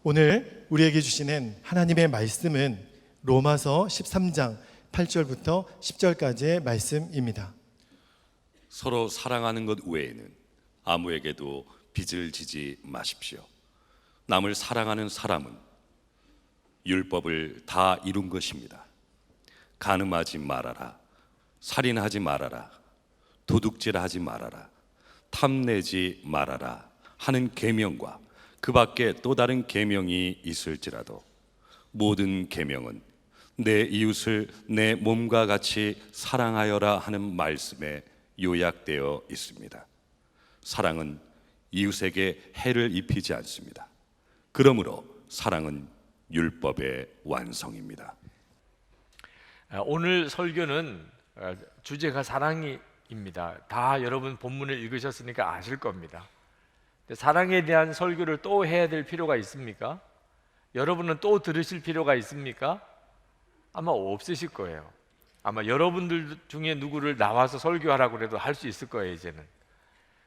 오늘 우리에게 주시는 하나님의 말씀은 로마서 13장 8절부터 10절까지의 말씀입니다. 서로 사랑하는 것 외에는 아무에게도 빚을 지지 마십시오. 남을 사랑하는 사람은 율법을 다 이룬 것입니다. 간음하지 말아라, 살인하지 말아라, 도둑질하지 말아라, 탐내지 말아라 하는 계명과 그 밖에 또 다른 계명이 있을지라도 모든 계명은 내 이웃을 내 몸과 같이 사랑하여라 하는 말씀에 요약되어 있습니다. 사랑은 이웃에게 해를 입히지 않습니다. 그러므로 사랑은 율법의 완성입니다. 오늘 설교는 주제가 사랑입니다. 다 여러분 본문을 읽으셨으니까 아실 겁니다. 사랑에 대한 설교를 또 해야 될 필요가 있습니까? 여러분은 또 들으실 필요가 있습니까? 아마 없으실 거예요. 아마 여러분들 중에 누구를 나와서 설교하라고 해도 할 수 있을 거예요, 이제는.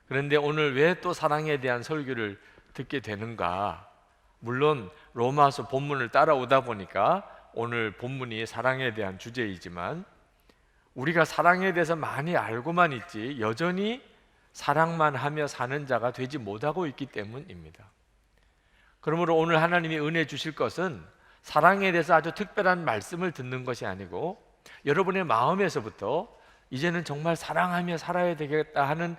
그런데 오늘 왜 또 사랑에 대한 설교를 듣게 되는가? 물론 로마서 본문을 따라오다 보니까 오늘 본문이 사랑에 대한 주제이지만 우리가 사랑에 대해서 많이 알고만 있지 여전히 사랑만 하며 사는 자가 되지 못하고 있기 때문입니다. 그러므로 오늘 하나님이 은혜 주실 것은 사랑에 대해서 아주 특별한 말씀을 듣는 것이 아니고 여러분의 마음에서부터 이제는 정말 사랑하며 살아야 되겠다 하는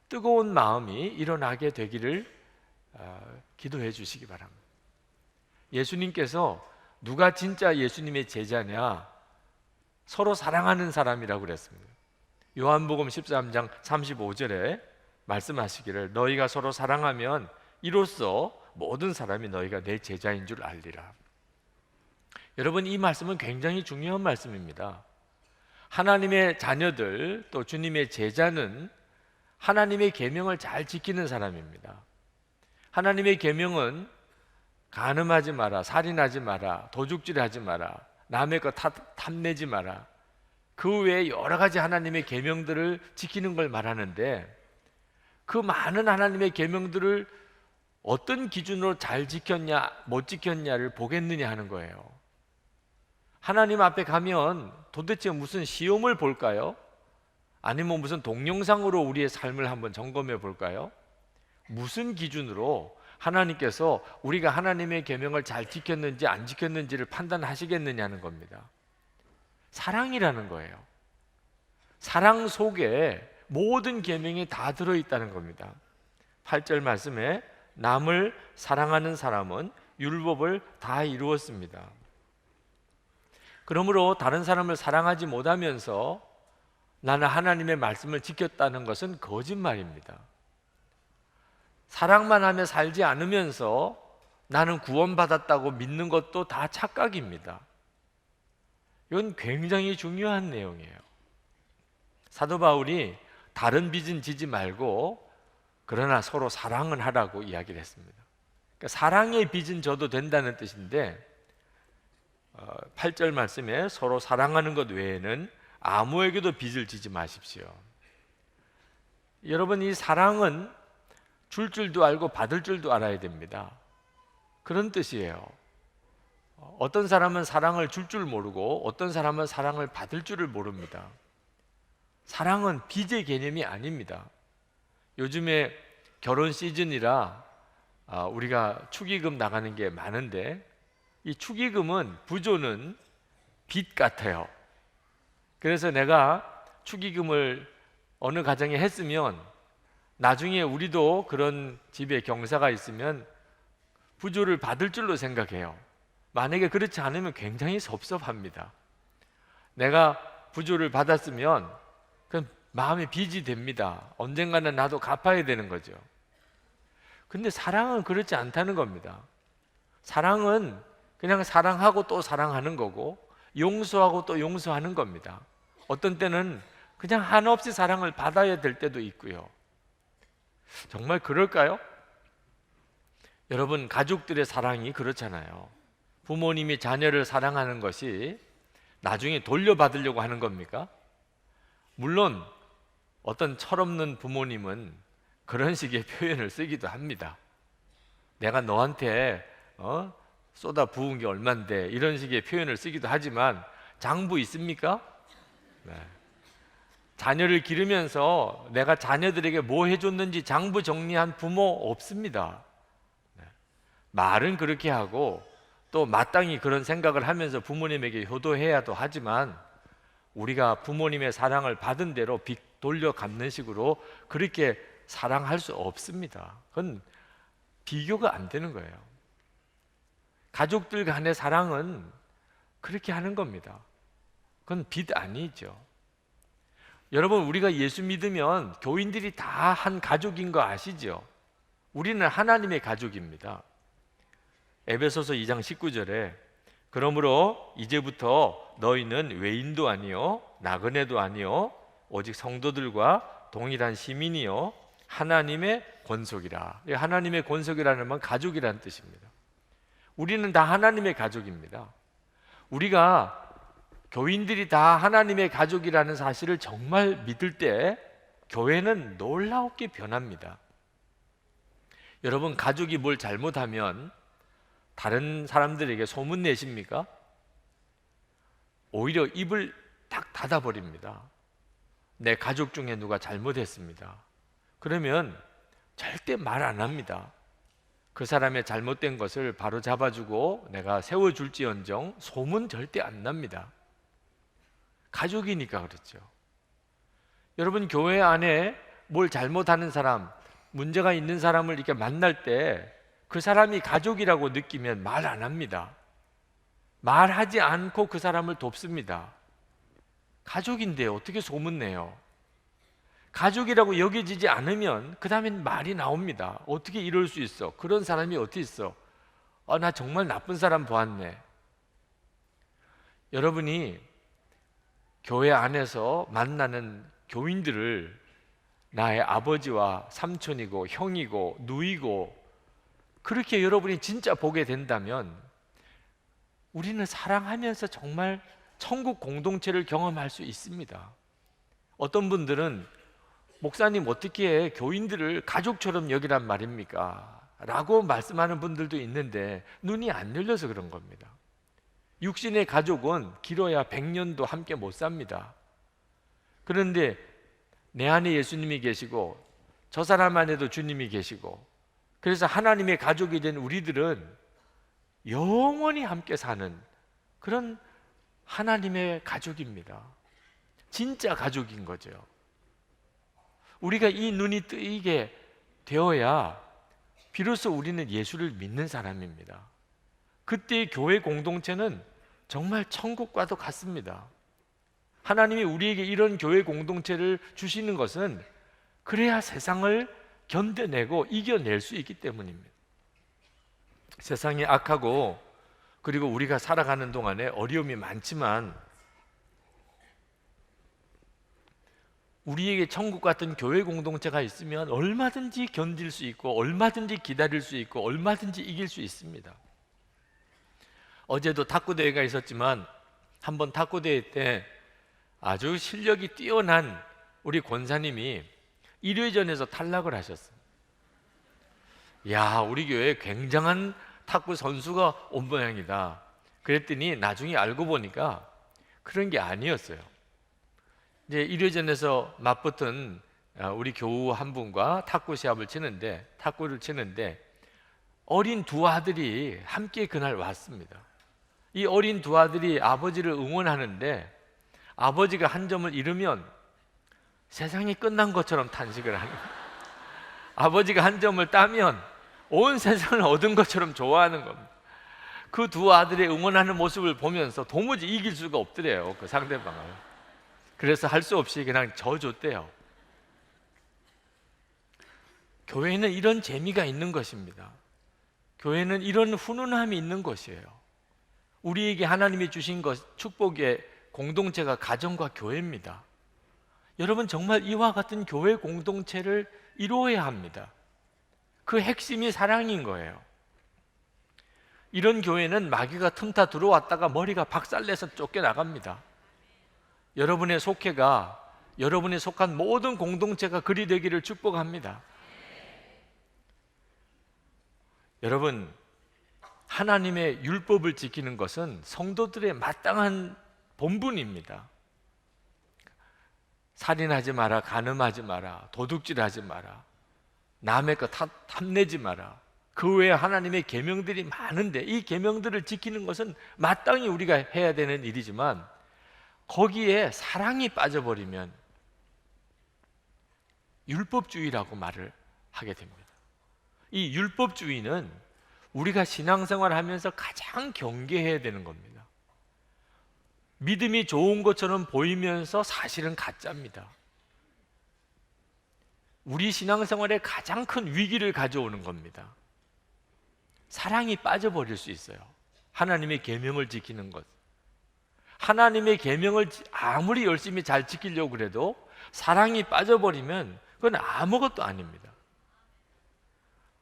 뜨거운 마음이 일어나게 되기를 기도해 주시기 바랍니다. 예수님께서 누가 진짜 예수님의 제자냐? 서로 사랑하는 사람이라고 그랬습니다. 요한복음 13장 35절에 말씀하시기를 너희가 서로 사랑하면 이로써 모든 사람이 너희가 내 제자인 줄 알리라. 여러분, 이 말씀은 굉장히 중요한 말씀입니다. 하나님의 자녀들 또 주님의 제자는 하나님의 계명을 잘 지키는 사람입니다. 하나님의 계명은 간음하지 마라, 살인하지 마라, 도둑질하지 마라, 남의 것 탐내지 마라, 그 외에 여러 가지 하나님의 계명들을 지키는 걸 말하는데 그 많은 하나님의 계명들을 어떤 기준으로 잘 지켰냐 못 지켰냐를 보겠느냐 하는 거예요. 하나님 앞에 가면 도대체 무슨 시험을 볼까요? 아니면 무슨 동영상으로 우리의 삶을 한번 점검해 볼까요? 무슨 기준으로 하나님께서 우리가 하나님의 계명을 잘 지켰는지 안 지켰는지를 판단하시겠느냐는 겁니다. 사랑이라는 거예요. 사랑 속에 모든 계명이 다 들어있다는 겁니다. 8절 말씀에 남을 사랑하는 사람은 율법을 다 이루었습니다. 그러므로 다른 사람을 사랑하지 못하면서 나는 하나님의 말씀을 지켰다는 것은 거짓말입니다. 사랑만 하며 살지 않으면서 나는 구원받았다고 믿는 것도 다 착각입니다. 이건 굉장히 중요한 내용이에요. 사도 바울이 다른 빚은 지지 말고 그러나 서로 사랑을 하라고 이야기를 했습니다. 그러니까 사랑의 빚은 져도 된다는 뜻인데 8절 말씀에 서로 사랑하는 것 외에는 아무에게도 빚을 지지 마십시오. 여러분, 이 사랑은 줄 줄도 알고 받을 줄도 알아야 됩니다. 그런 뜻이에요. 어떤 사람은 사랑을 줄 줄 모르고 어떤 사람은 사랑을 받을 줄을 모릅니다. 사랑은 빚의 개념이 아닙니다. 요즘에 결혼 시즌이라 우리가 축의금 나가는 게 많은데 이 축의금은 부조는 빚 같아요. 그래서 내가 축의금을 어느 가정에 했으면 나중에 우리도 그런 집에 경사가 있으면 부조를 받을 줄로 생각해요. 만약에 그렇지 않으면 굉장히 섭섭합니다. 내가 부조를 받았으면 그럼 마음에 빚이 됩니다. 언젠가는 나도 갚아야 되는 거죠. 근데 사랑은 그렇지 않다는 겁니다. 사랑은 그냥 사랑하고 또 사랑하는 거고 용서하고 또 용서하는 겁니다. 어떤 때는 그냥 한없이 사랑을 받아야 될 때도 있고요. 정말 그럴까요? 여러분, 가족들의 사랑이 그렇잖아요. 부모님이 자녀를 사랑하는 것이 나중에 돌려받으려고 하는 겁니까? 물론 어떤 철없는 부모님은 그런 식의 표현을 쓰기도 합니다. 내가 너한테 쏟아 부은 게 얼만데 이런 식의 표현을 쓰기도 하지만 장부 있습니까? 네. 자녀를 기르면서 내가 자녀들에게 뭐 해줬는지 장부 정리한 부모 없습니다. 네. 말은 그렇게 하고 또 마땅히 그런 생각을 하면서 부모님에게 효도해야도 하지만 우리가 부모님의 사랑을 받은 대로 빚 돌려 갚는 식으로 그렇게 사랑할 수 없습니다. 그건 비교가 안 되는 거예요. 가족들 간의 사랑은 그렇게 하는 겁니다. 그건 빚 아니죠. 여러분, 우리가 예수 믿으면 교인들이 다 한 가족인 거 아시죠? 우리는 하나님의 가족입니다. 에베소서 2장 19절에 그러므로 이제부터 너희는 외인도 아니요 나그네도 아니요 오직 성도들과 동일한 시민이요 하나님의 권속이라. 하나님의 권속이라는 건 가족이라는 뜻입니다. 우리는 다 하나님의 가족입니다. 우리가 교인들이 다 하나님의 가족이라는 사실을 정말 믿을 때 교회는 놀랍게 변합니다. 여러분, 가족이 뭘 잘못하면 다른 사람들에게 소문 내십니까? 오히려 입을 딱 닫아버립니다. 내 가족 중에 누가 잘못했습니다. 그러면 절대 말 안 합니다. 그 사람의 잘못된 것을 바로 잡아주고 내가 세워줄지언정 소문 절대 안 납니다. 가족이니까 그렇죠. 여러분, 교회 안에 뭘 잘못하는 사람, 문제가 있는 사람을 이렇게 만날 때 그 사람이 가족이라고 느끼면 말 안 합니다. 말하지 않고 그 사람을 돕습니다. 가족인데 어떻게 소문내요? 가족이라고 여겨지지 않으면 그 다음엔 말이 나옵니다. 어떻게 이럴 수 있어? 그런 사람이 어디 있어? 나 정말 나쁜 사람 보았네. 여러분이 교회 안에서 만나는 교인들을 나의 아버지와 삼촌이고 형이고 누이고 그렇게 여러분이 진짜 보게 된다면 우리는 사랑하면서 정말 천국 공동체를 경험할 수 있습니다. 어떤 분들은 목사님 어떻게 교인들을 가족처럼 여기란 말입니까? 라고 말씀하는 분들도 있는데 눈이 안 열려서 그런 겁니다. 육신의 가족은 길어야 100년도 함께 못 삽니다. 그런데 내 안에 예수님이 계시고 저 사람 안에도 주님이 계시고 그래서 하나님의 가족이 된 우리들은 영원히 함께 사는 그런 하나님의 가족입니다. 진짜 가족인 거죠. 우리가 이 눈이 뜨이게 되어야 비로소 우리는 예수를 믿는 사람입니다. 그때의 교회 공동체는 정말 천국과도 같습니다. 하나님이 우리에게 이런 교회 공동체를 주시는 것은 그래야 세상을 견뎌내고 이겨낼 수 있기 때문입니다. 세상이 악하고 그리고 우리가 살아가는 동안에 어려움이 많지만 우리에게 천국 같은 교회 공동체가 있으면 얼마든지 견딜 수 있고 얼마든지 기다릴 수 있고 얼마든지 이길 수 있습니다. 어제도 탁구대회가 있었지만 한번 탁구대회 때 아주 실력이 뛰어난 우리 권사님이 1회전에서 탈락을 하셨어요. 야, 우리 교회에 굉장한 탁구 선수가 온 모양이다. 그랬더니 나중에 알고 보니까 그런 게 아니었어요. 이제 1회전에서 맞붙은 우리 교우 한 분과 탁구를 치는데 어린 두 아들이 함께 그날 왔습니다. 이 어린 두 아들이 아버지를 응원하는데 아버지가 한 점을 잃으면 세상이 끝난 것처럼 탄식을 하는 거예요. 아버지가 한 점을 따면 온 세상을 얻은 것처럼 좋아하는 겁니다. 그 두 아들의 응원하는 모습을 보면서 도무지 이길 수가 없더래요, 그 상대방을. 그래서 할 수 없이 그냥 져줬대요. 교회는 이런 재미가 있는 것입니다. 교회는 이런 훈훈함이 있는 것이에요. 우리에게 하나님이 주신 것, 축복의 공동체가 가정과 교회입니다. 여러분, 정말 이와 같은 교회 공동체를 이루어야 합니다. 그 핵심이 사랑인 거예요. 이런 교회는 마귀가 틈타 들어왔다가 머리가 박살내서 쫓겨나갑니다. 여러분의 속회가, 여러분이 속한 모든 공동체가 그리 되기를 축복합니다. 여러분, 하나님의 율법을 지키는 것은 성도들의 마땅한 본분입니다. 살인하지 마라, 간음하지 마라, 도둑질하지 마라, 남의 것 탐내지 마라. 그 외에 하나님의 계명들이 많은데 이 계명들을 지키는 것은 마땅히 우리가 해야 되는 일이지만 거기에 사랑이 빠져버리면 율법주의라고 말을 하게 됩니다. 이 율법주의는 우리가 신앙생활을 하면서 가장 경계해야 되는 겁니다. 믿음이 좋은 것처럼 보이면서 사실은 가짜입니다. 우리 신앙생활에 가장 큰 위기를 가져오는 겁니다. 사랑이 빠져버릴 수 있어요. 하나님의 계명을 지키는 것. 하나님의 계명을 아무리 열심히 잘 지키려고 그래도 사랑이 빠져버리면 그건 아무것도 아닙니다.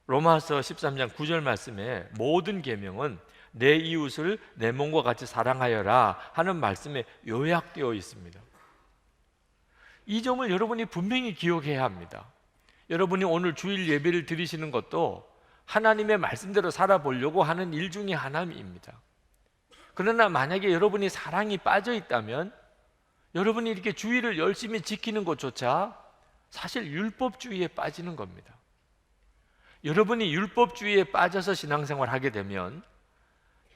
로마서 13장 9절 말씀에 모든 계명은 내 이웃을 내 몸과 같이 사랑하여라 하는 말씀에 요약되어 있습니다. 이 점을 여러분이 분명히 기억해야 합니다. 여러분이 오늘 주일 예배를 드리시는 것도 하나님의 말씀대로 살아보려고 하는 일 중에 하나입니다. 그러나 만약에 여러분이 사랑이 빠져 있다면 여러분이 이렇게 주일을 열심히 지키는 것조차 사실 율법주의에 빠지는 겁니다. 여러분이 율법주의에 빠져서 신앙생활을 하게 되면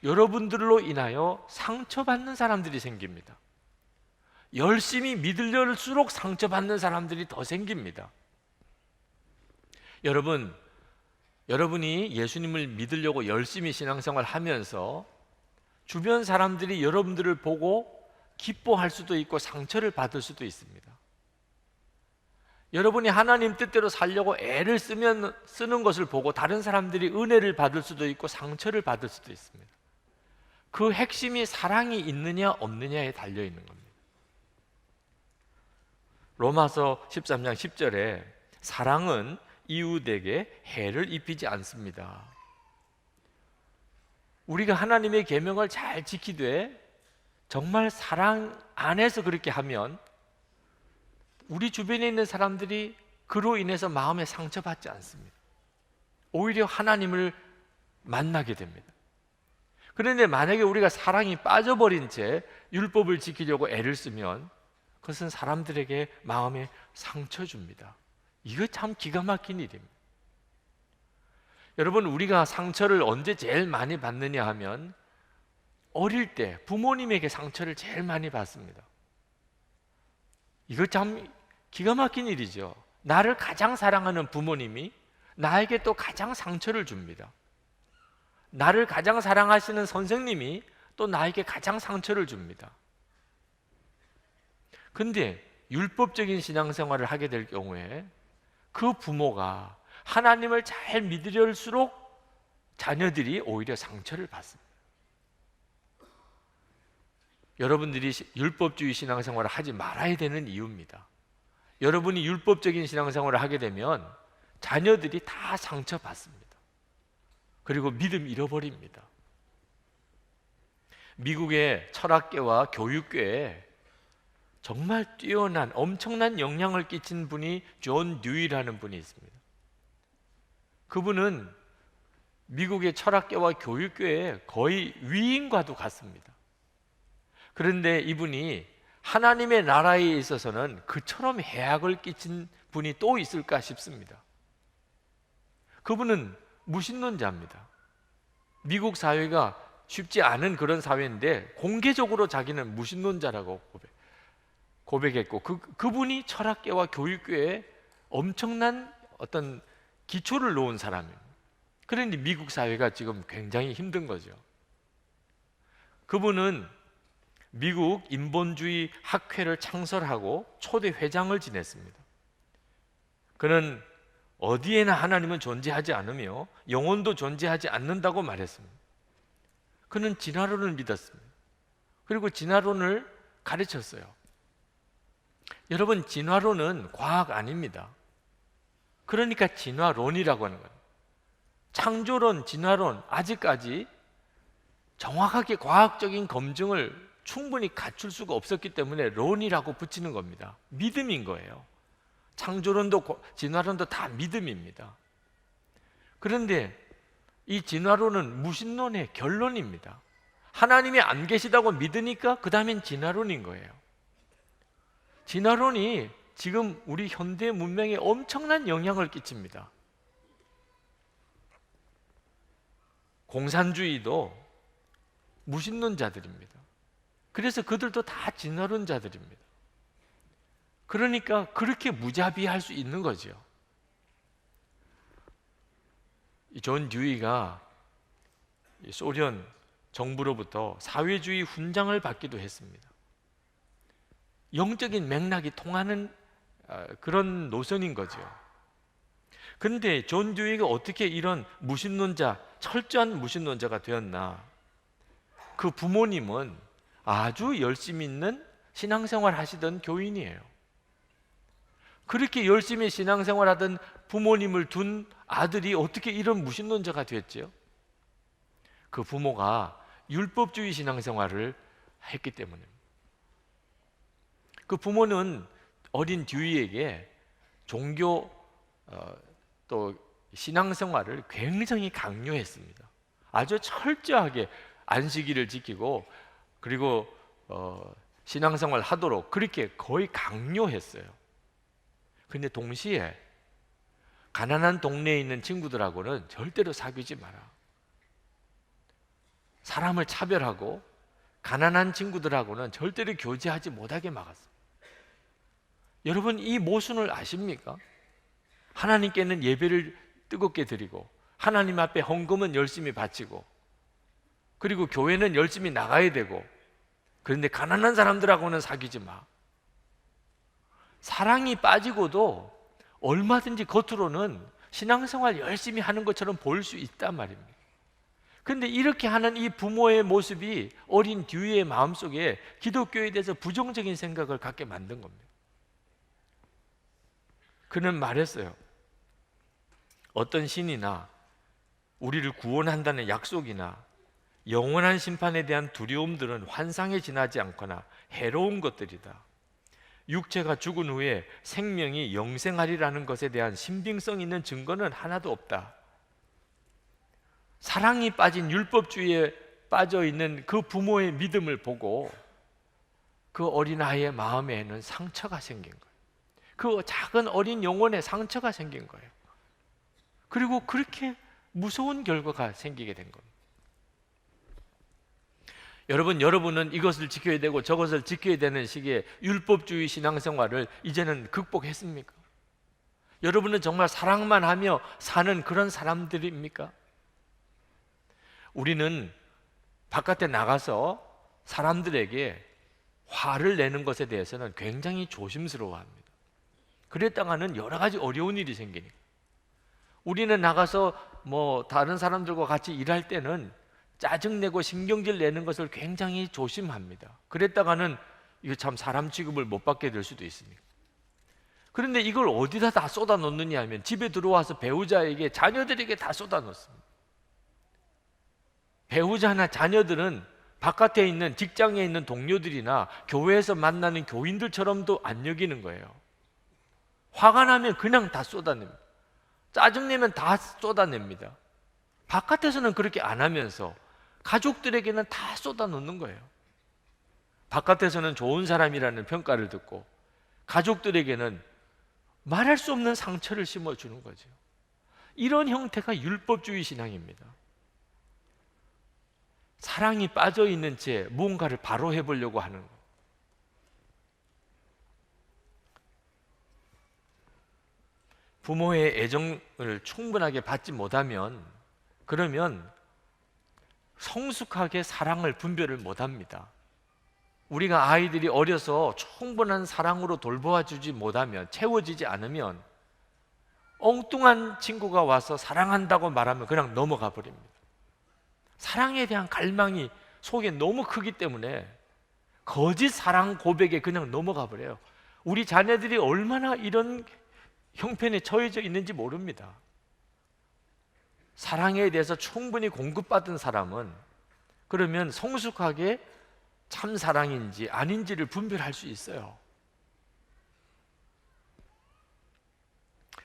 여러분들로 인하여 상처받는 사람들이 생깁니다. 열심히 믿을수록 상처받는 사람들이 더 생깁니다. 여러분이 예수님을 믿으려고 열심히 신앙생활을 하면서 주변 사람들이 여러분들을 보고 기뻐할 수도 있고 상처를 받을 수도 있습니다. 여러분이 하나님 뜻대로 살려고 애를 쓰는 것을 보고 다른 사람들이 은혜를 받을 수도 있고 상처를 받을 수도 있습니다. 그 핵심이 사랑이 있느냐 없느냐에 달려 있는 겁니다. 로마서 13장 10절에 사랑은 이웃에게 해를 입히지 않습니다. 우리가 하나님의 계명을 잘 지키되 정말 사랑 안에서 그렇게 하면 우리 주변에 있는 사람들이 그로 인해서 마음에 상처받지 않습니다. 오히려 하나님을 만나게 됩니다. 그런데 만약에 우리가 사랑이 빠져버린 채 율법을 지키려고 애를 쓰면 그것은 사람들에게 마음에 상처 줍니다. 이거 참 기가 막힌 일입니다. 여러분, 우리가 상처를 언제 제일 많이 받느냐 하면 어릴 때 부모님에게 상처를 제일 많이 받습니다. 이거 참 기가 막힌 일이죠. 나를 가장 사랑하는 부모님이 나에게 또 가장 상처를 줍니다. 나를 가장 사랑하시는 선생님이 또 나에게 가장 상처를 줍니다. 근데 율법적인 신앙생활을 하게 될 경우에 그 부모가 하나님을 잘 믿을수록 자녀들이 오히려 상처를 받습니다. 여러분들이 율법주의 신앙생활을 하지 말아야 되는 이유입니다. 여러분이 율법적인 신앙생활을 하게 되면 자녀들이 다 상처받습니다. 그리고 믿음 잃어버립니다. 미국의 철학계와 교육계에 정말 뛰어난 엄청난 영향을 끼친 분이 존 듀이라는 분이 있습니다. 그분은 미국의 철학계와 교육계에 거의 위인과도 같습니다. 그런데 이분이 하나님의 나라에 있어서는 그처럼 해악을 끼친 분이 또 있을까 싶습니다. 그분은 무신론자입니다. 미국 사회가 쉽지 않은 그런 사회인데 공개적으로 자기는 무신론자라고 고백했고 그분이 철학계와 교육계에 엄청난 어떤 기초를 놓은 사람입니다. 그런데 미국 사회가 지금 굉장히 힘든 거죠. 그분은 미국 인본주의 학회를 창설하고 초대 회장을 지냈습니다. 그는 어디에나 하나님은 존재하지 않으며 영혼도 존재하지 않는다고 말했습니다. 그는 진화론을 믿었습니다. 그리고 진화론을 가르쳤어요. 여러분, 진화론은 과학 아닙니다. 그러니까 진화론이라고 하는 거예요. 창조론, 진화론 아직까지 정확하게 과학적인 검증을 충분히 갖출 수가 없었기 때문에 론이라고 붙이는 겁니다. 믿음인 거예요. 창조론도 진화론도 다 믿음입니다. 그런데 이 진화론은 무신론의 결론입니다. 하나님이 안 계시다고 믿으니까 그 다음엔 진화론인 거예요. 진화론이 지금 우리 현대 문명에 엄청난 영향을 끼칩니다. 공산주의도 무신론자들입니다. 그래서 그들도 다 진화론자들입니다. 그러니까 그렇게 무자비할 수 있는 거죠. 존 듀이가 소련 정부로부터 사회주의 훈장을 받기도 했습니다. 영적인 맥락이 통하는 그런 노선인 거죠. 그런데 존 듀이가 어떻게 이런 무신론자, 철저한 무신론자가 되었나? 그 부모님은 아주 열심히 있는 신앙생활 하시던 교인이에요. 그렇게 열심히 신앙생활 하던 부모님을 둔 아들이 어떻게 이런 무신론자가 됐죠? 그 부모가 율법주의 신앙생활을 했기 때문입니다. 그 부모는 어린 듀이에게 종교 또 신앙생활을 굉장히 강요했습니다. 아주 철저하게 안식일을 지키고 그리고 신앙생활 하도록 그렇게 거의 강요했어요. 근데 동시에 가난한 동네에 있는 친구들하고는 절대로 사귀지 마라. 사람을 차별하고 가난한 친구들하고는 절대로 교제하지 못하게 막았어요. 여러분, 이 모순을 아십니까? 하나님께는 예배를 뜨겁게 드리고 하나님 앞에 헌금은 열심히 바치고 그리고 교회는 열심히 나가야 되고, 그런데 가난한 사람들하고는 사귀지 마. 사랑이 빠지고도 얼마든지 겉으로는 신앙생활 열심히 하는 것처럼 보일 수 있단 말입니다. 그런데 이렇게 하는 이 부모의 모습이 어린 듀이의 마음속에 기독교에 대해서 부정적인 생각을 갖게 만든 겁니다. 그는 말했어요. 어떤 신이나 우리를 구원한다는 약속이나 영원한 심판에 대한 두려움들은 환상에 지나지 않거나 해로운 것들이다. 육체가 죽은 후에 생명이 영생하리라는 것에 대한 신빙성 있는 증거는 하나도 없다. 사랑이 빠진 율법주의에 빠져 있는 그 부모의 믿음을 보고 그 어린아이의 마음에는 상처가 생긴 거예요. 그 작은 어린 영혼에 상처가 생긴 거예요. 그리고 그렇게 무서운 결과가 생기게 된 겁니다. 여러분은 이것을 지켜야 되고 저것을 지켜야 되는 식의 율법주의 신앙생활을 이제는 극복했습니까? 여러분은 정말 사랑만 하며 사는 그런 사람들입니까? 우리는 바깥에 나가서 사람들에게 화를 내는 것에 대해서는 굉장히 조심스러워합니다. 그랬다가는 여러 가지 어려운 일이 생기니까. 우리는 나가서 다른 사람들과 같이 일할 때는 짜증내고 신경질 내는 것을 굉장히 조심합니다. 그랬다가는 이거 참 사람 취급을 못 받게 될 수도 있으니까. 그런데 이걸 어디다 다 쏟아 놓느냐 하면 집에 들어와서 배우자에게, 자녀들에게 다 쏟아 놓습니다. 배우자나 자녀들은 바깥에 있는 직장에 있는 동료들이나 교회에서 만나는 교인들처럼도 안 여기는 거예요. 화가 나면 그냥 다 쏟아냅니다. 짜증내면 다 쏟아냅니다. 바깥에서는 그렇게 안 하면서 가족들에게는 다 쏟아놓는 거예요. 바깥에서는 좋은 사람이라는 평가를 듣고 가족들에게는 말할 수 없는 상처를 심어주는 거죠. 이런 형태가 율법주의 신앙입니다. 사랑이 빠져있는 채 무언가를 바로 해보려고 하는 거. 부모의 애정을 충분하게 받지 못하면, 그러면 성숙하게 사랑을 분별을 못합니다. 우리가 아이들이 어려서 충분한 사랑으로 돌보아주지 못하면, 채워지지 않으면 엉뚱한 친구가 와서 사랑한다고 말하면 그냥 넘어가 버립니다. 사랑에 대한 갈망이 속에 너무 크기 때문에 거짓 사랑 고백에 그냥 넘어가 버려요. 우리 자녀들이 얼마나 이런 형편에 처해져 있는지 모릅니다. 사랑에 대해서 충분히 공급받은 사람은 그러면 성숙하게 참 사랑인지 아닌지를 분별할 수 있어요.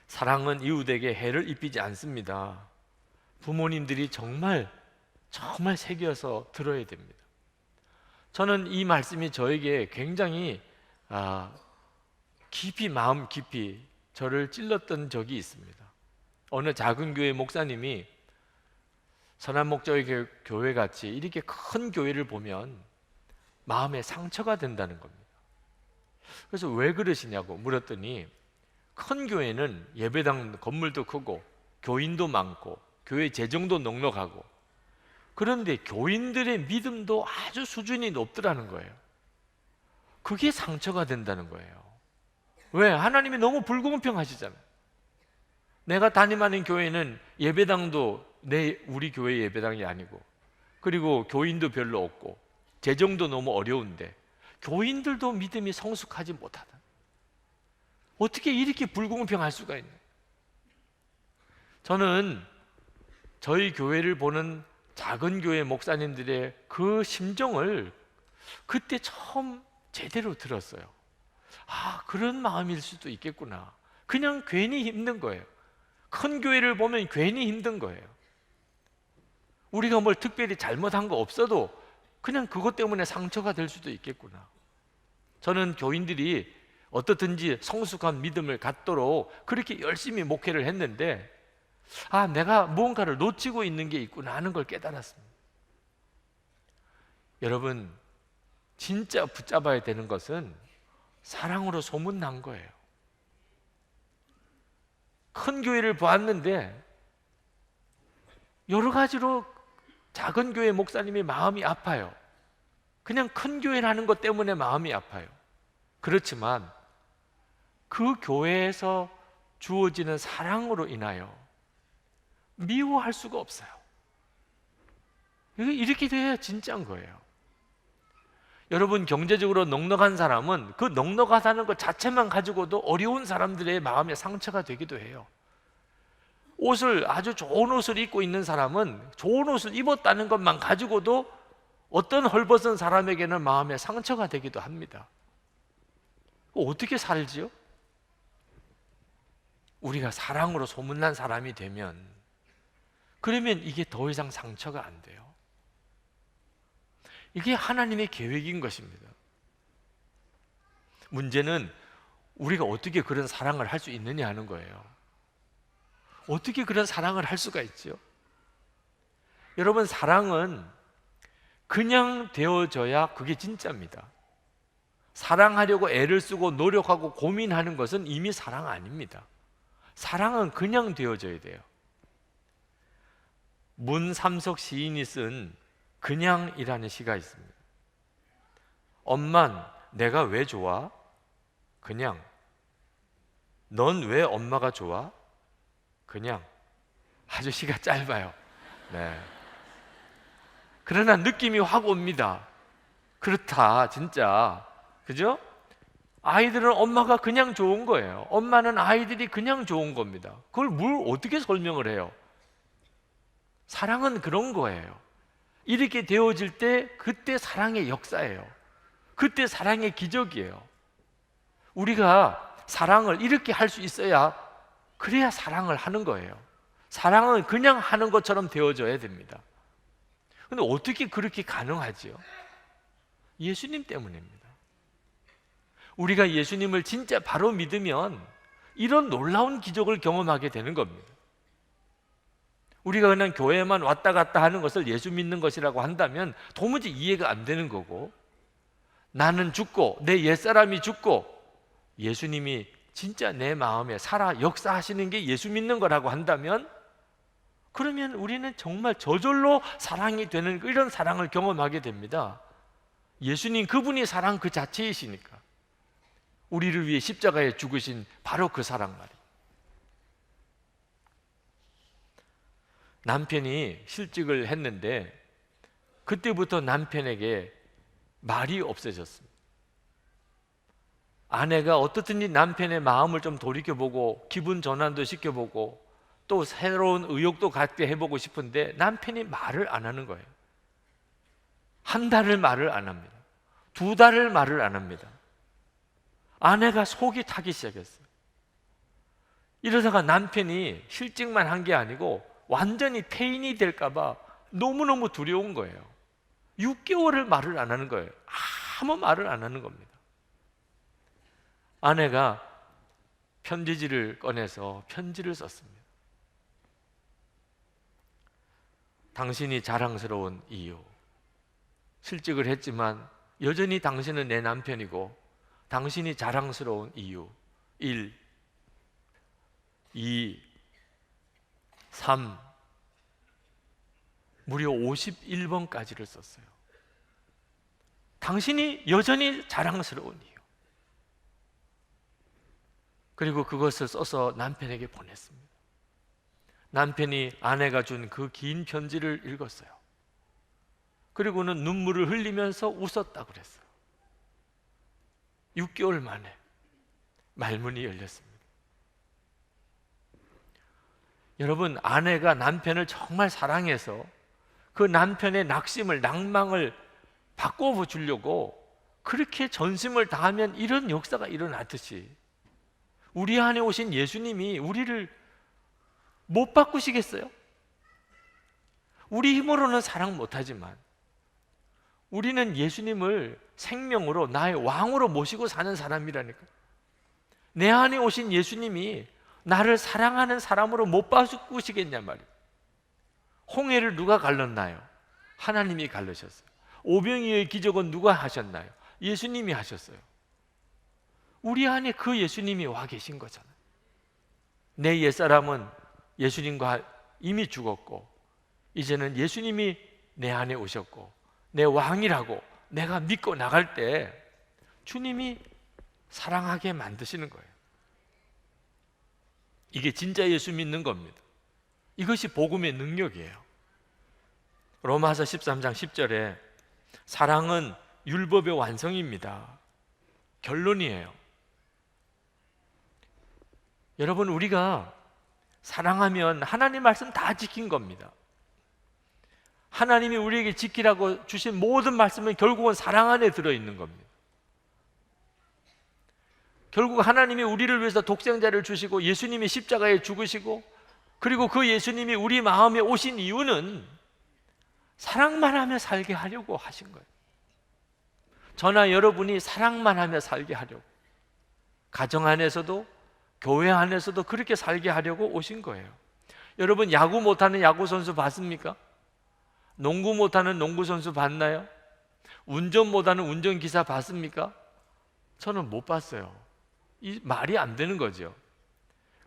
사랑은 이웃에게 해를 입히지 않습니다. 부모님들이 정말 새겨서 들어야 됩니다. 저는 이 말씀이 저에게 굉장히 마음 깊이 저를 찔렀던 적이 있습니다. 어느 작은 교회 목사님이 선한목자의 교회 같이 이렇게 큰 교회를 보면 마음에 상처가 된다는 겁니다. 그래서 왜 그러시냐고 물었더니, 큰 교회는 예배당 건물도 크고 교인도 많고 교회 재정도 넉넉하고, 그런데 교인들의 믿음도 아주 수준이 높더라는 거예요. 그게 상처가 된다는 거예요. 왜? 하나님이 너무 불공평하시잖아요. 내가 담임하는 교회는 예배당도 우리 교회 예배당이 아니고, 그리고 교인도 별로 없고 재정도 너무 어려운데 교인들도 믿음이 성숙하지 못하다. 어떻게 이렇게 불공평할 수가 있나? 저는 저희 교회를 보는 작은 교회 목사님들의 그 심정을 그때 처음 제대로 들었어요. 그런 마음일 수도 있겠구나. 그냥 괜히 힘든 거예요. 큰 교회를 보면 괜히 힘든 거예요. 우리가 뭘 특별히 잘못한 거 없어도 그냥 그것 때문에 상처가 될 수도 있겠구나. 저는 교인들이 어떻든지 성숙한 믿음을 갖도록 그렇게 열심히 목회를 했는데, 내가 무언가를 놓치고 있는 게 있구나 하는 걸 깨달았습니다. 여러분, 진짜 붙잡아야 되는 것은 사랑으로 소문난 거예요. 큰 교회를 보았는데 여러 가지로 작은 교회 목사님이 마음이 아파요. 그냥 큰 교회라는 것 때문에 마음이 아파요. 그렇지만 그 교회에서 주어지는 사랑으로 인하여 미워할 수가 없어요. 이렇게 돼야 진짜인 거예요. 여러분, 경제적으로 넉넉한 사람은 그 넉넉하다는 것 자체만 가지고도 어려운 사람들의 마음에 상처가 되기도 해요. 아주 좋은 옷을 입고 있는 사람은 좋은 옷을 입었다는 것만 가지고도 어떤 헐벗은 사람에게는 마음에 상처가 되기도 합니다. 어떻게 살지요? 우리가 사랑으로 소문난 사람이 되면, 그러면 이게 더 이상 상처가 안 돼요. 이게 하나님의 계획인 것입니다. 문제는 우리가 어떻게 그런 사랑을 할 수 있느냐 하는 거예요. 어떻게 그런 사랑을 할 수가 있죠? 여러분, 사랑은 그냥 되어져야 그게 진짜입니다. 사랑하려고 애를 쓰고 노력하고 고민하는 것은 이미 사랑 아닙니다. 사랑은 그냥 되어져야 돼요. 문삼석 시인이 쓴 그냥이라는 시가 있습니다. 엄만 내가 왜 좋아? 그냥. 넌 왜 엄마가 좋아? 그냥. 아주 시가 짧아요. 네. 그러나 느낌이 확 옵니다. 그렇다, 진짜. 그죠? 아이들은 엄마가 그냥 좋은 거예요. 엄마는 아이들이 그냥 좋은 겁니다. 그걸 어떻게 설명을 해요? 사랑은 그런 거예요. 이렇게 되어질 때 그때 사랑의 역사예요. 그때 사랑의 기적이에요. 우리가 사랑을 이렇게 할 수 있어야, 그래야 사랑을 하는 거예요. 사랑은 그냥 하는 것처럼 되어져야 됩니다. 근데 어떻게 그렇게 가능하지요? 예수님 때문입니다. 우리가 예수님을 진짜 바로 믿으면 이런 놀라운 기적을 경험하게 되는 겁니다. 우리가 그냥 교회만 왔다 갔다 하는 것을 예수 믿는 것이라고 한다면 도무지 이해가 안 되는 거고, 나는 죽고 내 옛사람이 죽고 예수님이 진짜 내 마음에 살아 역사하시는 게 예수 믿는 거라고 한다면, 그러면 우리는 정말 저절로 사랑이 되는 이런 사랑을 경험하게 됩니다. 예수님 그분이 사랑 그 자체이시니까. 우리를 위해 십자가에 죽으신 바로 그 사랑 말이에요. 남편이 실직을 했는데 그때부터 남편에게 말이 없어졌습니다. 아내가 어떻든지 남편의 마음을 좀 돌이켜보고 기분 전환도 시켜보고 또 새로운 의욕도 갖게 해보고 싶은데 남편이 말을 안 하는 거예요. 한 달을 말을 안 합니다. 2달을 말을 안 합니다. 아내가 속이 타기 시작했어요. 이러다가 남편이 실직만 한 게 아니고 완전히 폐인이 될까봐 너무너무 두려운 거예요. 6개월을 말을 안 하는 거예요. 아무 말을 안 하는 겁니다. 아내가 편지지를 꺼내서 편지를 썼습니다. 당신이 자랑스러운 이유. 실직을 했지만 여전히 당신은 내 남편이고 당신이 자랑스러운 이유. 1, 2, 3, 무려 51번까지를 썼어요. 당신이 여전히 자랑스러운 이유. 그리고 그것을 써서 남편에게 보냈습니다. 남편이 아내가 준 그 긴 편지를 읽었어요. 그리고는 눈물을 흘리면서 웃었다고 그랬어요. 6개월 만에 말문이 열렸습니다. 여러분, 아내가 남편을 정말 사랑해서 그 남편의 낙심을, 낭망을 바꿔 주려고 그렇게 전심을 다하면 이런 역사가 일어나듯이 우리 안에 오신 예수님이 우리를 못 바꾸시겠어요? 우리 힘으로는 사랑 못하지만 우리는 예수님을 생명으로 나의 왕으로 모시고 사는 사람이라니까. 내 안에 오신 예수님이 나를 사랑하는 사람으로 못 바꾸시겠냐 말이에요. 홍해를 누가 갈랐나요? 하나님이 갈르셨어요. 오병이어의 기적은 누가 하셨나요? 예수님이 하셨어요. 우리 안에 그 예수님이 와 계신 거잖아요. 내 옛사람은 예수님과 이미 죽었고 이제는 예수님이 내 안에 오셨고 내 왕이라고 내가 믿고 나갈 때 주님이 사랑하게 만드시는 거예요. 이게 진짜 예수 믿는 겁니다. 이것이 복음의 능력이에요. 로마서 13장 10절에 사랑은 율법의 완성입니다. 결론이에요. 여러분, 우리가 사랑하면 하나님 말씀 다 지킨 겁니다. 하나님이 우리에게 지키라고 주신 모든 말씀은 결국은 사랑 안에 들어있는 겁니다. 결국 하나님이 우리를 위해서 독생자를 주시고 예수님이 십자가에 죽으시고 그리고 그 예수님이 우리 마음에 오신 이유는 사랑만 하며 살게 하려고 하신 거예요. 저나 여러분이 사랑만 하며 살게 하려고, 가정 안에서도 교회 안에서도 그렇게 살게 하려고 오신 거예요. 여러분, 야구 못하는 야구 선수 봤습니까? 농구 못하는 농구 선수 봤나요? 운전 못하는 운전기사 봤습니까? 저는 못 봤어요. 이 말이 안 되는 거죠.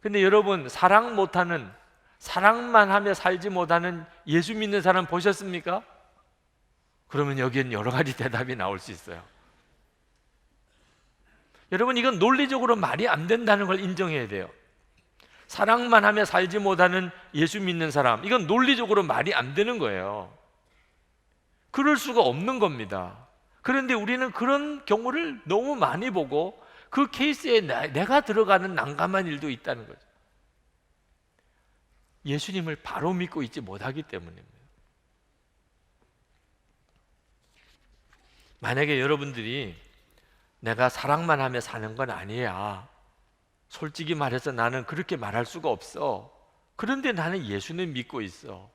근데 여러분, 사랑 못하는, 사랑만 하며 살지 못하는 예수 믿는 사람 보셨습니까? 그러면 여기엔 여러 가지 대답이 나올 수 있어요. 여러분, 이건 논리적으로 말이 안 된다는 걸 인정해야 돼요. 사랑만 하며 살지 못하는 예수 믿는 사람, 이건 논리적으로 말이 안 되는 거예요. 그럴 수가 없는 겁니다. 그런데 우리는 그런 경우를 너무 많이 보고 그 케이스에 내가 들어가는 난감한 일도 있다는 거죠. 예수님을 바로 믿고 있지 못하기 때문입니다. 만약에 여러분들이 내가 사랑만 하며 사는 건 아니야, 솔직히 말해서 나는 그렇게 말할 수가 없어, 그런데 나는 예수님 믿고 있어,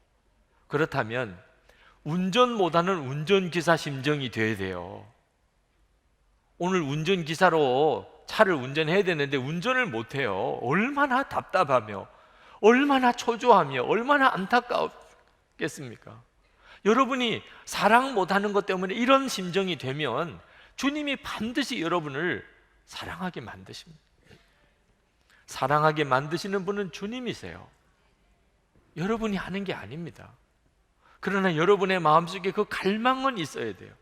그렇다면 운전 못하는 운전기사 심정이 돼야 돼요. 오늘 운전기사로 차를 운전해야 되는데 운전을 못해요. 얼마나 답답하며 얼마나 초조하며 얼마나 안타깝겠습니까? 여러분이 사랑 못하는 것 때문에 이런 심정이 되면 주님이 반드시 여러분을 사랑하게 만드십니다. 사랑하게 만드시는 분은 주님이세요. 여러분이 하는 게 아닙니다. 그러나 여러분의 마음속에 그 갈망은 있어야 돼요.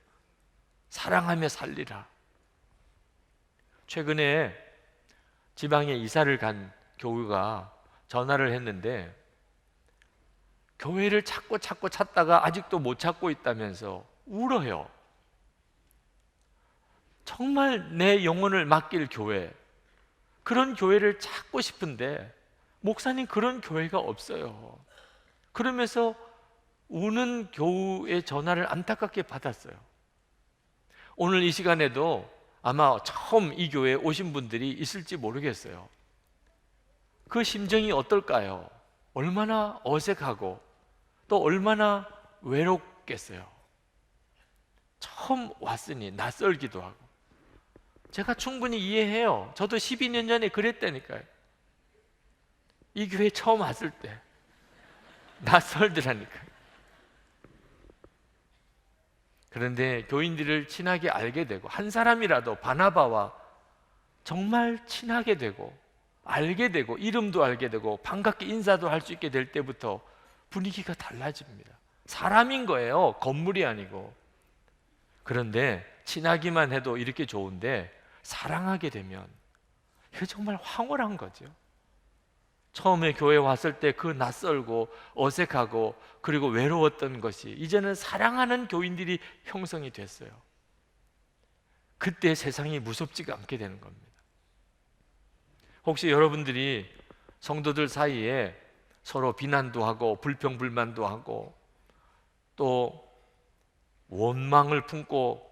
사랑하며 살리라. 최근에 지방에 이사를 간 교우가 전화를 했는데 교회를 찾고 찾다가 아직도 못 찾고 있다면서 울어요. 정말 내 영혼을 맡길 교회, 그런 교회를 찾고 싶은데 목사님, 그런 교회가 없어요. 그러면서 우는 교우의 전화를 안타깝게 받았어요. 오늘 이 시간에도 아마 처음 이 교회에 오신 분들이 있을지 모르겠어요. 그 심정이 어떨까요? 얼마나 어색하고 또 얼마나 외롭겠어요. 처음 왔으니 낯설기도 하고. 제가 충분히 이해해요. 저도 12년 전에 그랬다니까요. 이 교회 처음 왔을 때 낯설더라니까요. 그런데 교인들을 친하게 알게 되고 한 사람이라도 바나바와 정말 친하게 되고 알게 되고 이름도 알게 되고 반갑게 인사도 할 수 있게 될 때부터 분위기가 달라집니다. 사람인 거예요. 건물이 아니고. 그런데 친하기만 해도 이렇게 좋은데 사랑하게 되면 이게 정말 황홀한 거죠. 처음에 교회 왔을 때 그 낯설고 어색하고 그리고 외로웠던 것이 이제는 사랑하는 교인들이 형성이 됐어요. 그때 세상이 무섭지가 않게 되는 겁니다. 혹시 여러분들이 성도들 사이에 서로 비난도 하고 불평불만도 하고 또 원망을 품고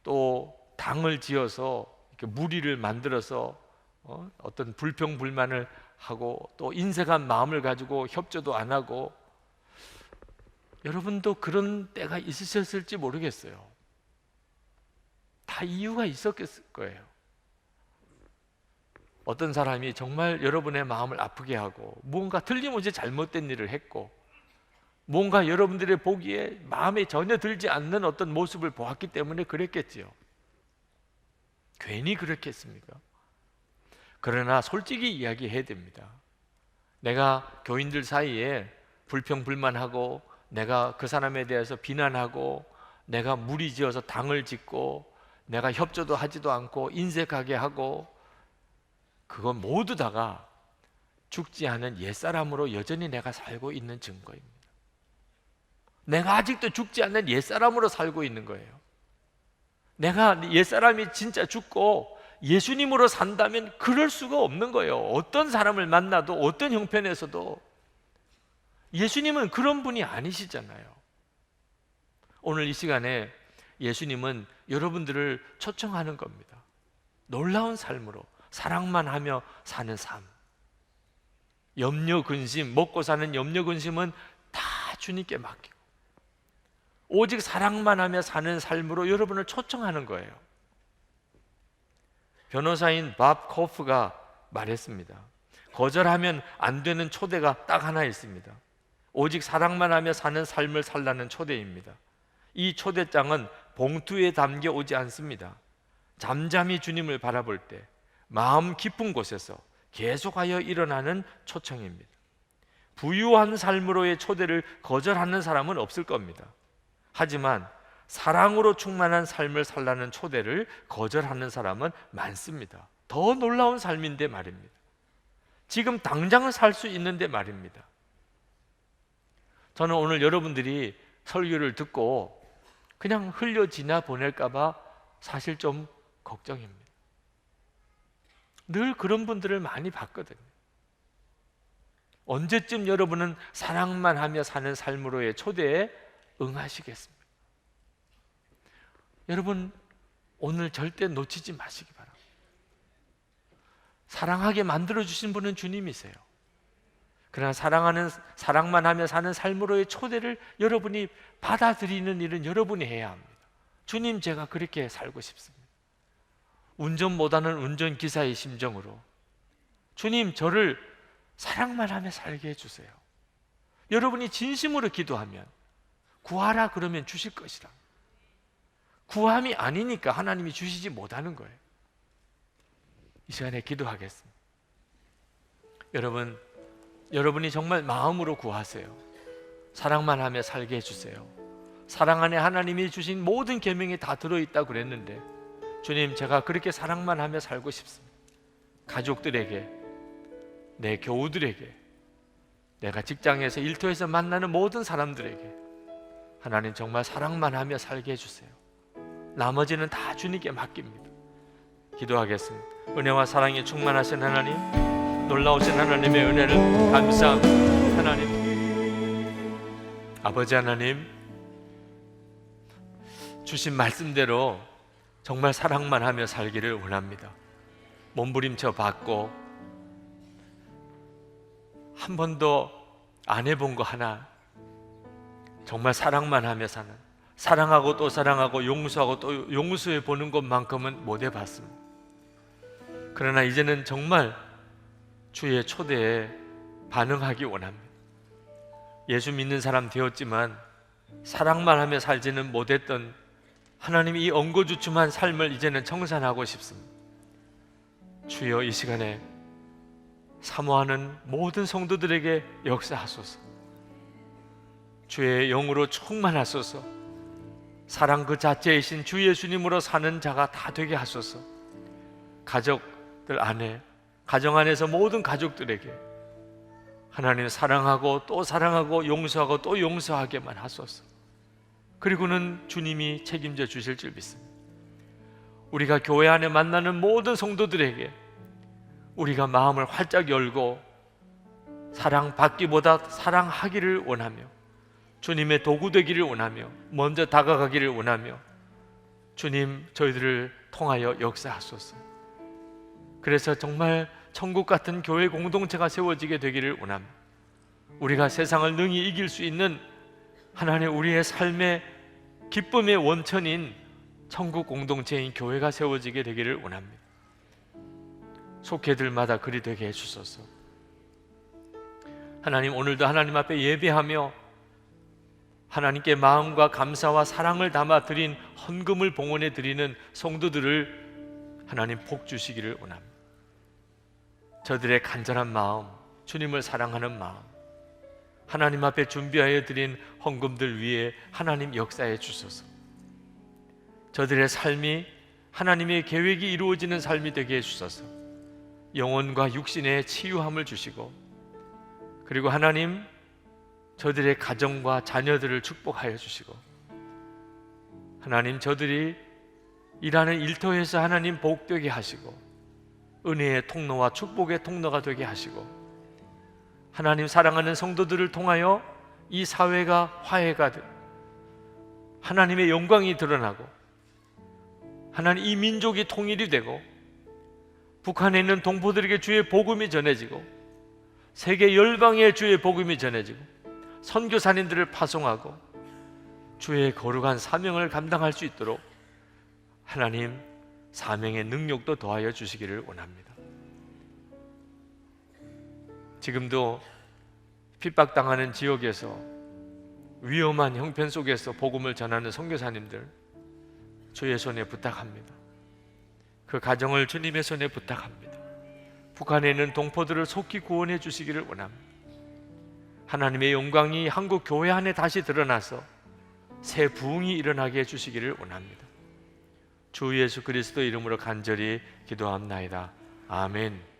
또 당을 지어서 이렇게 무리를 만들어서 어떤 불평불만을 하고 또 인색한 마음을 가지고 협조도 안 하고, 여러분도 그런 때가 있으셨을지 모르겠어요. 다 이유가 있었을 거예요. 어떤 사람이 정말 여러분의 마음을 아프게 하고 뭔가 틀림없이 잘못된 일을 했고 뭔가 여러분들의 보기에 마음에 전혀 들지 않는 어떤 모습을 보았기 때문에 그랬겠지요. 괜히 그렇겠습니까? 그러나 솔직히 이야기해야 됩니다. 내가 교인들 사이에 불평불만하고 내가 그 사람에 대해서 비난하고 내가 무리지어서 당을 짓고 내가 협조도 하지도 않고 인색하게 하고, 그건 모두 다가 죽지 않은 옛사람으로 여전히 내가 살고 있는 증거입니다. 내가 아직도 죽지 않는 옛사람으로 살고 있는 거예요. 내가 옛사람이 진짜 죽고 예수님으로 산다면 그럴 수가 없는 거예요. 어떤 사람을 만나도 어떤 형편에서도 예수님은 그런 분이 아니시잖아요. 오늘 이 시간에 예수님은 여러분들을 초청하는 겁니다. 놀라운 삶으로 사랑만 하며 사는 삶. 염려 근심, 먹고 사는 염려 근심은 다 주님께 맡기고 오직 사랑만 하며 사는 삶으로 여러분을 초청하는 거예요. 변호사인 밥 코프가 말했습니다. 거절하면 안 되는 초대가 딱 하나 있습니다. 오직 사랑만 하며 사는 삶을 살라는 초대입니다. 이 초대장은 봉투에 담겨 오지 않습니다. 잠잠히 주님을 바라볼 때 마음 깊은 곳에서 계속하여 일어나는 초청입니다. 부유한 삶으로의 초대를 거절하는 사람은 없을 겁니다. 하지만 사랑으로 충만한 삶을 살라는 초대를 거절하는 사람은 많습니다. 더 놀라운 삶인데 말입니다. 지금 당장 살 수 있는데 말입니다. 저는 오늘 여러분들이 설교를 듣고 그냥 흘려 지나 보낼까 봐 사실 좀 걱정입니다. 늘 그런 분들을 많이 봤거든요. 언제쯤 여러분은 사랑만 하며 사는 삶으로의 초대에 응하시겠습니까? 여러분, 오늘 절대 놓치지 마시기 바랍니다. 사랑하게 만들어주신 분은 주님이세요. 그러나 사랑만 하며 사는 삶으로의 초대를 여러분이 받아들이는 일은 여러분이 해야 합니다. 주님, 제가 그렇게 살고 싶습니다. 운전보다는 운전기사의 심정으로 주님, 저를 사랑만 하며 살게 해주세요. 여러분이 진심으로 기도하면 구하라 그러면 주실 것이라. 구함이 아니니까 하나님이 주시지 못하는 거예요. 이 시간에 기도하겠습니다. 여러분이 정말 마음으로 구하세요. 사랑만 하며 살게 해주세요. 사랑 안에 하나님이 주신 모든 계명이 다 들어있다고 그랬는데 주님, 제가 그렇게 사랑만 하며 살고 싶습니다. 가족들에게, 내 교우들에게, 내가 직장에서 일터에서 만나는 모든 사람들에게 하나님 정말 사랑만 하며 살게 해주세요. 나머지는 다 주님께 맡깁니다. 기도하겠습니다. 은혜와 사랑에 충만하신 하나님, 놀라우신 하나님의 은혜를 감사합니다. 하나님, 아버지 하나님, 주신 말씀대로 정말 사랑만 하며 살기를 원합니다. 몸부림쳐 받고 한 번도 안 해본 거 하나, 정말 사랑만 하며 사는, 사랑하고 또 사랑하고 용서하고 또 용서해 보는 것만큼은 못 해봤습니다. 그러나 이제는 정말 주의 초대에 반응하기 원합니다. 예수 믿는 사람 되었지만 사랑만 하며 살지는 못했던 하나님이 이 엉거주춤한 삶을 이제는 청산하고 싶습니다. 주여, 이 시간에 사모하는 모든 성도들에게 역사하소서. 주의 영으로 충만하소서. 사랑 그 자체이신 주 예수님으로 사는 자가 다 되게 하소서. 가족들 안에, 가정 안에서 모든 가족들에게 하나님 사랑하고 또 사랑하고 용서하고 또 용서하게만 하소서. 그리고는 주님이 책임져 주실 줄 믿습니다. 우리가 교회 안에 만나는 모든 성도들에게 우리가 마음을 활짝 열고 사랑받기보다 사랑하기를 원하며 주님의 도구 되기를 원하며 먼저 다가가기를 원하며 주님, 저희들을 통하여 역사하소서. 그래서 정말 천국 같은 교회 공동체가 세워지게 되기를 원합니다. 우리가 세상을 능히 이길 수 있는 하나님, 우리의 삶의 기쁨의 원천인 천국 공동체인 교회가 세워지게 되기를 원합니다. 속회들마다 그리 되게 해주소서. 하나님, 오늘도 하나님 앞에 예배하며 하나님께 마음과 감사와 사랑을 담아 드린 헌금을 봉헌해 드리는 성도들을 하나님 복 주시기를 원합니다. 저들의 간절한 마음, 주님을 사랑하는 마음, 하나님 앞에 준비하여 드린 헌금들 위에 하나님 역사해 주소서. 저들의 삶이 하나님의 계획이 이루어지는 삶이 되게 해주소서. 영혼과 육신의 치유함을 주시고, 그리고 하나님, 저들의 가정과 자녀들을 축복하여 주시고, 하나님, 저들이 일하는 일터에서 하나님 복되게 하시고 은혜의 통로와 축복의 통로가 되게 하시고, 하나님 사랑하는 성도들을 통하여 이 사회가 화해가 되고 하나님의 영광이 드러나고 하나님, 이 민족이 통일이 되고 북한에 있는 동포들에게 주의 복음이 전해지고 세계 열방에 주의 복음이 전해지고 선교사님들을 파송하고 주의 거룩한 사명을 감당할 수 있도록 하나님 사명의 능력도 더하여 주시기를 원합니다. 지금도 핍박당하는 지역에서 위험한 형편 속에서 복음을 전하는 선교사님들 주의 손에 부탁합니다. 그 가정을 주님의 손에 부탁합니다. 북한에 있는 동포들을 속히 구원해 주시기를 원합니다. 하나님의 영광이 한국 교회 안에 다시 드러나서 새 부흥이 일어나게 해주시기를 원합니다. 주 예수 그리스도 이름으로 간절히 기도합나이다. 아멘.